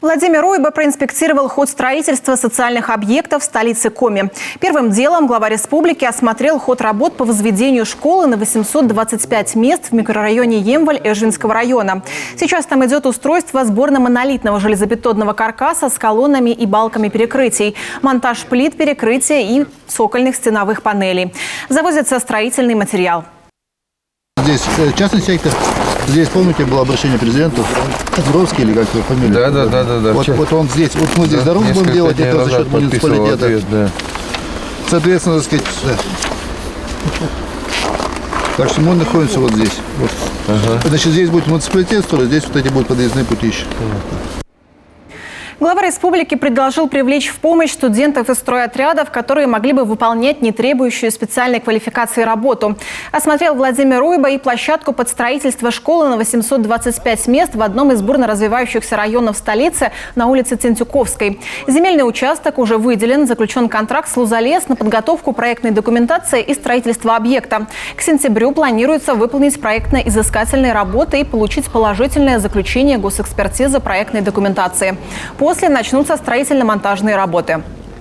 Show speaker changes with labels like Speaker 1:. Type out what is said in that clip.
Speaker 1: Владимир Ройба проинспектировал ход строительства социальных объектов в столице Коми. Первым делом глава республики осмотрел ход работ по возведению школы на 825 мест в микрорайоне Емваль Эжвинского района. Сейчас там идет устройство сборно-монолитного железобетонного каркаса с колоннами и балками перекрытий, монтаж плит перекрытия и цокольных стеновых панелей. Завозится строительный материал.
Speaker 2: Здесь частный сектор. Здесь, помните, было обращение президенту Кадровский или как его фамилия?
Speaker 3: Да.
Speaker 2: Вот он здесь, вот мы здесь дорогу будем делать, это за счет муниципалитета.
Speaker 3: Да.
Speaker 2: Соответственно, так сказать, так что мы находимся вот здесь. Вот. Значит, здесь будет муниципалитет строить, здесь вот эти будут подъездные путища.
Speaker 1: Глава республики предложил привлечь в помощь студентов из стройотрядов, которые могли бы выполнять не требующую специальной квалификации работу. Осмотрел Владимир Ройба и площадку под строительство школы на 825 мест в одном из бурно развивающихся районов столицы на улице Тентюковской. Земельный участок уже выделен, заключен контракт с «Лузалес» на подготовку проектной документации и строительство объекта. К сентябрю планируется выполнить проектно-изыскательные работы и получить положительное заключение госэкспертизы проектной документации. После начнутся строительно-монтажные работы.